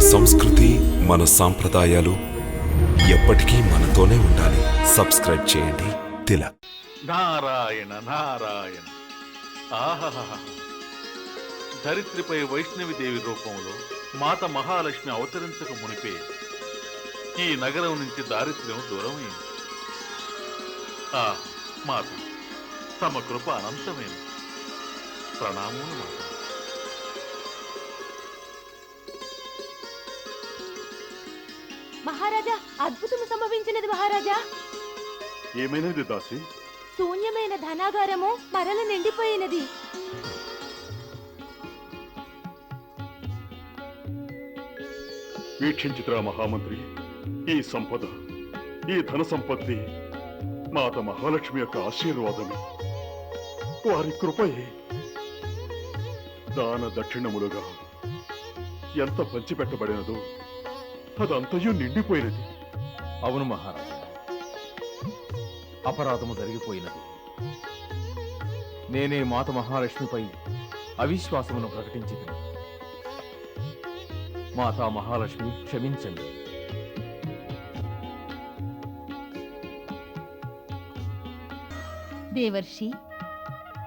సంస్కృతి, మన సాంప్రదాయాలు ఎప్పటికీ మనతోనే ఉండాలి. సబ్స్క్రైబ్ చేయండి తిలక్. నారాయణ నారాయణ. ఆహా, ధరిత్రిపై వైష్ణవిదేవి రూపంలో మాత మహాలక్ష్మి అవతరించక మునిపే ఈ నగరం నుంచి దారిద్ర్యం దూరమైంది. మాత, తమ కృప అనంతమైన ప్రణామములు మాత. మహారాజా, అద్భుతము సంభవించినది మహారాజా. ఏమైనది దాసి? శూన్యమైన ధనాగారము మరల నిండిపోయినది. వీక్షించిత్రా మహామంత్రి, ఈ సంపద, ఈ ధన సంపత్తి మాత మహాలక్ష్మి యొక్క ఆశీర్వాదమే, వారి కృపయే. దాన దక్షిణములుగా ఎంత పంచిపెట్టబడినదో అదంతయు నిండిపోయినది. అవును మహారాజా, అపరాధము జరిగిపోయినది. నేనే మాత మహాలక్ష్మిపై అవిశ్వాసమును ప్రకటించింది. మాతా మహాలక్ష్మి క్షమించండి. దేవర్షి,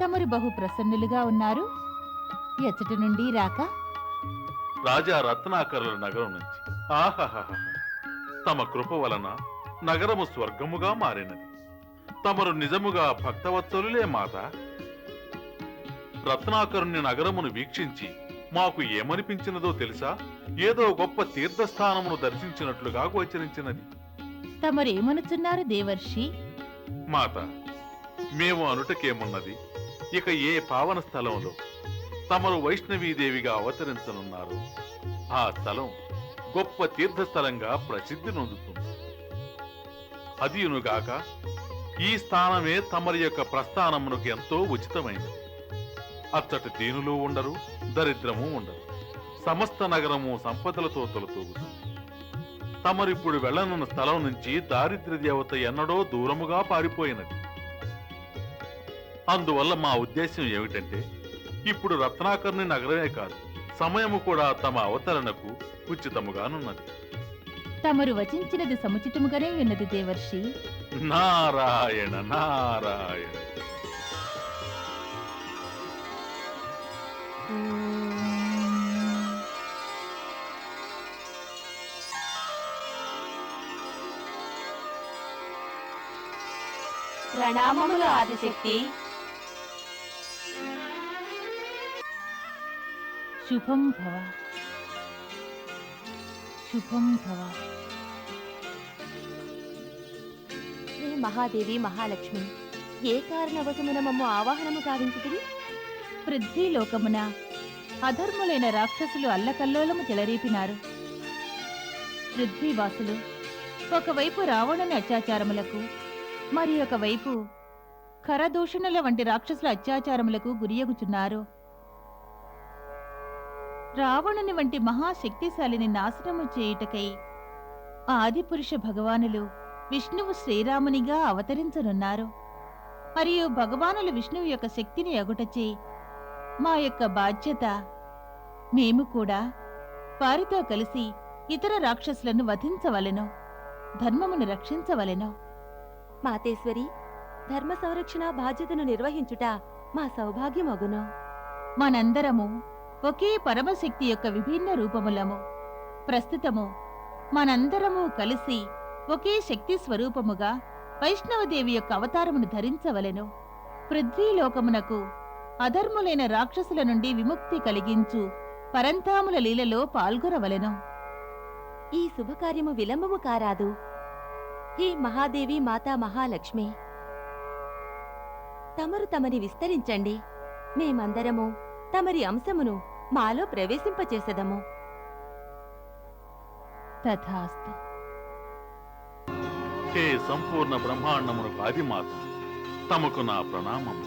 తమరు బహు ప్రసన్నులుగా ఉన్నారు. ఎచ్చటి నుండి రాక? రాజా రత్నాకరుల నగరం నుంచి. ఆహాహా, తమ కృప వలన నగరము స్వర్గముగా మారినది. తమరు నిజముగా భక్తవత్సలులే మాత. రత్నాకరుని నగరమును వీక్షించి మాకు ఏమనిపించినదో తెలుసా? ఏదో గొప్ప తీర్థస్థానమును దర్శించినట్లుగా గోచరించినది. తమరేమనుచున్నారు దేవర్షి? మాత, మేము అనుటకేమున్నది? ఇక ఏ పావన స్థలంలో తమరు వైష్ణవీదేవిగా అవతరించనున్నారు ఆ స్థలం గొప్ప తీర్థస్థలంగా ప్రసిద్ధి నొందుతుంది. అదియునుగాక ఈ స్థానమే తమరి యొక్క ప్రస్థానమునకు ఎంతో ఉచితమైనది. అచ్చటి దీనులు ఉండరు, దరిద్రము ఉండరు. సమస్త నగరము సంపదలతో తొలతూగుతుంది. తమరిప్పుడు వెళ్లనున్న స్థలం నుంచి దారిద్ర్య దేవత ఎన్నడో దూరముగా పారిపోయినది. అందువల్ల మా ఉద్దేశం ఏమిటంటే, ఇప్పుడు రత్నాకర్ణి నగరమే కాదు, సమయము కూడా తమ అవతరణకు ఉచితముగానున్నది. తమరు వచించినది సముచితముగానే ఉన్నది దేవర్షి. నారాయణ నారాయణ. ప్రణామములు ఆదిశక్తి. శుభం భవ, శుభం భవ. శ్రీ మహాదేవి మహాలక్ష్మి, ఏ కారణవశమున మమ్ము ఆవాహనము గావించుతుంది? పృథ్వీలోకమున అధర్ములైన రాక్షసులు అల్లకల్లోలము చెలరేపినారు. పృథ్వీవాసులు ఒకవైపు రావణుని అత్యాచారములకు, మరి ఒకవైపు ఖరదూషణుల వంటి రాక్షసుల అత్యాచారములకు గురియగుచున్నారు. రావణుని వంటి మహాశక్తిశాలిని నాశనము చేయుటకై ఆదిపురుష భగవానులు విష్ణువు శ్రీరామునిగా అవతరించనున్నారు. మరియు భగవానులు విష్ణువు యొక్క శక్తిని ఎగుటచే మా యొక్క బాధ్యత, మేము కూడా వారితో కలిసి ఇతర రాక్షసులను వధించవలెను, ధర్మమును రక్షించవలెను. మాతేశ్వరి, ధర్మ సంరక్షణ బాధ్యతను నిర్వహించుట మా సౌభాగ్యమగును. మనందరము ఒకే పరమశక్తి యొక్క విభిన్న రూపములము. ప్రస్తుతము మనందరము కలిసి ఒకే శక్తి స్వరూపముగా వైష్ణవదేవి యొక్క అవతారమును ధరించవలెను. పృథ్వీలోకమునకు అధర్ములైన రాక్షసుల నుండి విముక్తి కలిగించు పరంధాముల లీలలో పాల్గొనవలెను. ఈ శుభకార్యము విలంబము కారాదు. హే మహాదేవి మాతా మహాలక్ష్మి, తమరు తమని విస్తరించండి. మేమందరము తమరి అంశమును మాలో ప్రవేశింపచేసెదము. తథాస్తు. హే సంపూర్ణ బ్రహ్మాండమునకు ఆదిమాత, తమకు నా ప్రణామము.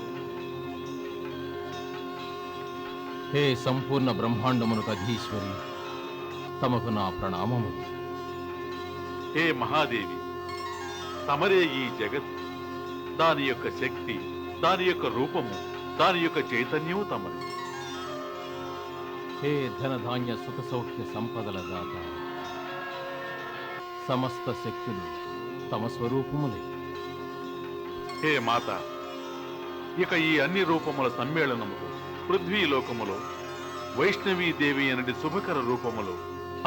హే సంపూర్ణ బ్రహ్మాండమునకు అధీశ్వరి, తమకు నా ప్రణామము. హే మహాదేవి, తమరే ఈ జగత్, దాని యొక్క శక్తి, దాని యొక్క రూపము, దాని యొక్క చైతన్యము తమరి. హే ధనధాన్య సుఖ సౌఖ్య సంపదల దాత, సమస్త శక్తులు తమ స్వరూపములే. హే మాత, ఇక ఈ అన్ని రూపముల సమ్మేళనములు పృథ్వీలోకములో వైష్ణవీదేవి అనటి శుభకర రూపములో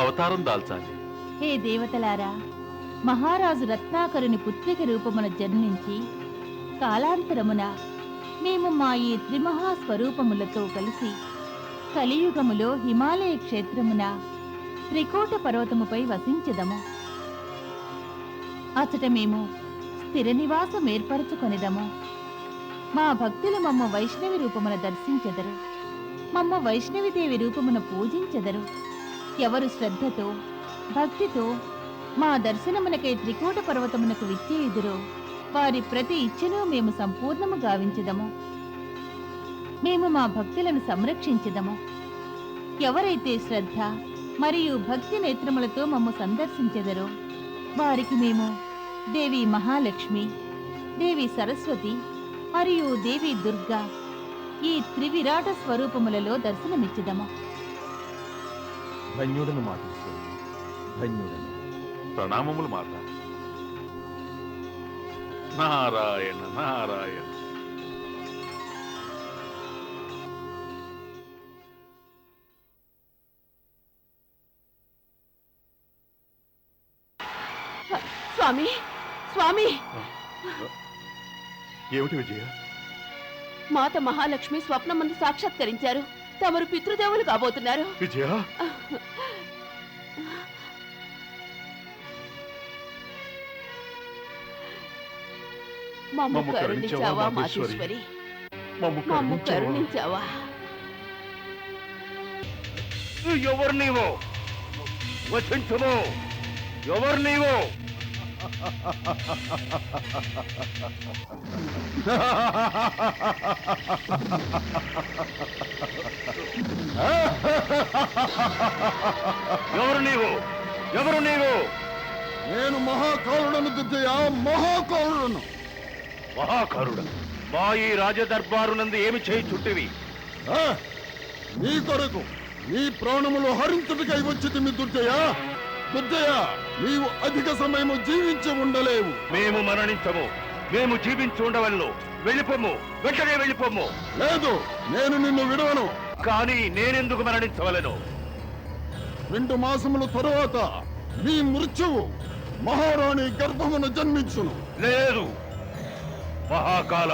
అవతారం దాల్చాలి. హే దేవతలారా, మహారాజు రత్నాకరుని పుత్రిక రూపమున జన్మించి కాలాంతరమున మేము మా ఈ త్రిమహాస్వరూపములతో కలిసి కలియుగములో హిమాలయ క్షేత్రమున త్రికోట పర్వతముపై వసించెదము. అచట మేము స్థిర నివాసం ఏర్పరచుకొనిదము. మా భక్తులు మమ్మ వైష్ణవి రూపమున దర్శించెదరు, మమ్మ వైష్ణవిదేవి రూపమున పూజించెదరు. ఎవరు శ్రద్ధతో భక్తితో మా దర్శనమునకై త్రికోట పర్వతమునకు విచ్చేయుదురో వారి ప్రతి ఇచ్ఛను మేము సంపూర్ణము గావించెదము. మేము మా భక్తులను సంరక్షించెదము. ఎవరైతే శ్రద్ధ మరియు భక్తి నేత్రములతో మమ్ము సందర్శించెదరో వారికి మేము దేవి మహాలక్ష్మి, దేవి సరస్వతి మరియు దేవి దుర్గా ఈ త్రివిరాట స్వరూపములలో దర్శనమిచ్చెదము. ధన్యుడను మాతేశ్వరి, ధన్యుడను. ప్రణామములు మాత. నారాయణ నారాయణ. స్వామి, స్వామి, ఏమిటి విజయ? మాత మహాలక్ష్మి స్వప్నమందు సాక్షాత్కరించారు. తమరు పితృదేవులు కాబోతున్నారు. విజయ, మమ్ము మమ్ము కరుణించావా కరుణించావా మాతేశ్వరి? మాతేశ్వరి? మమ్ము మమ్ము కరుణించావా? కరుణించావా? ఎవరు నీవు? వచించుము. ఎవరు నీవు? ఎవరు నీవు? ఎవరు నీవు? నేను మహాకారుడను దుద్దయ్య, మహాకారుడను. మహాకారుడ, మా ఈ రాజదర్బారునందు ఏమి చేయి చుట్టివి? ఆ, నీ కొరకు నీ ప్రాణములు హరించుటకై వచ్చింది మీ దుద్దయ్య. దుద్దయ్య, నీవు అధిక సమయము జీవించి ఉండలేవు. మేము మరణించము. మేము జీవించి ఉండవలను. వెళ్ళిపోము, వెంటనే వెళ్ళిపోము. లేదు, నేను నిన్ను విడవను. కానీ నేనెందుకు మరణించవలను? 2 మాసముల తరువాత నీ మృత్యువు మహారాణి గర్భమున జన్మించును. లేదు మహాకాల,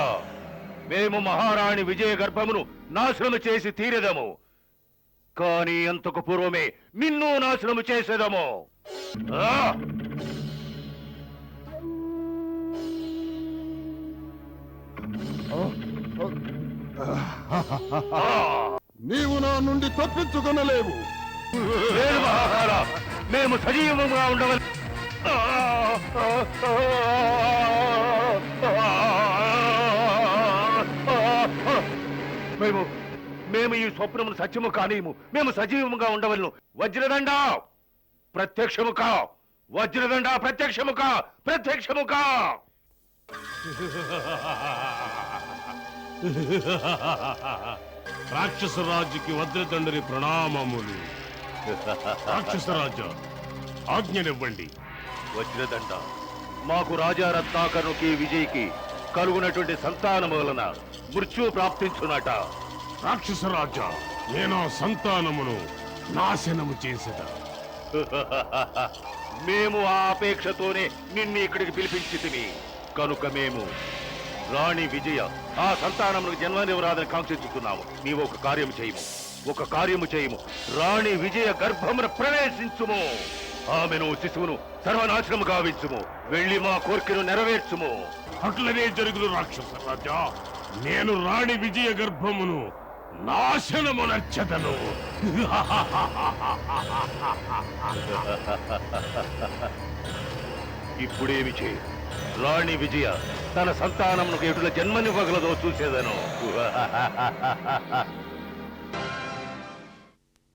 మేము మహారాణి విజయ గర్భమును నాశనము చేసి తీరెదము. కానీ అంతకు పూర్వమే నిన్ను నాశనము చేసేదము. ఆ! నీవు నా నుండి తప్పించుకొనలేవు. లేదు మహాకాల, మేము సజీవంగా ఉండవలె. మేము మేము ఈ స్వప్నమును సత్యము కానీము. మేము సజీవముగా ఉండవలను. వజ్రదండ ప్రత్యక్షము కా, వజ్రదండ ప్రత్యక్షము కా, ప్రత్యక్షము కా. రాక్షసరాజుకి వజ్రదండని ప్రణామములు. రాక్షసరాజా, ఆజ్ఞనివ్వండి. వజ్రదండ, మాకు రాజా రత్నాకరునికి విజయ్కి కలుగునటువంటి సంతానము వలన మృత్యు ప్రాప్తించునట. రాక్షసరాజా, నేను ఆ సంతానమును నాశనము చేసేదా. మేము ఆ అపేక్షతోనే నిన్ను ఇక్కడికి పిలిపించితిమి. కనుక మేము రాణి విజయ ఆ సంతానములకు జన్మనివ్వరాదని కాంక్షించుతున్నాము. నీవు ఒక కార్యము చేయము, ఒక కార్యము చేయము. రాణి విజయ గర్భమున ప్రవేశించుము. ఆమెను శిశువును సర్వనాశనము గావించుము. వెళ్ళి మా కోరికను నెరవేర్చుము. అట్లనే జరుగును రాక్షసరాజా. నేను రాణి విజయ గర్భమును నాశనము నచ్చదను. ఇప్పుడేమి చేయి? రాణి విజయ తన సంతానమునకు ఎటుల జన్మనివ్వగలదో చూసేదను.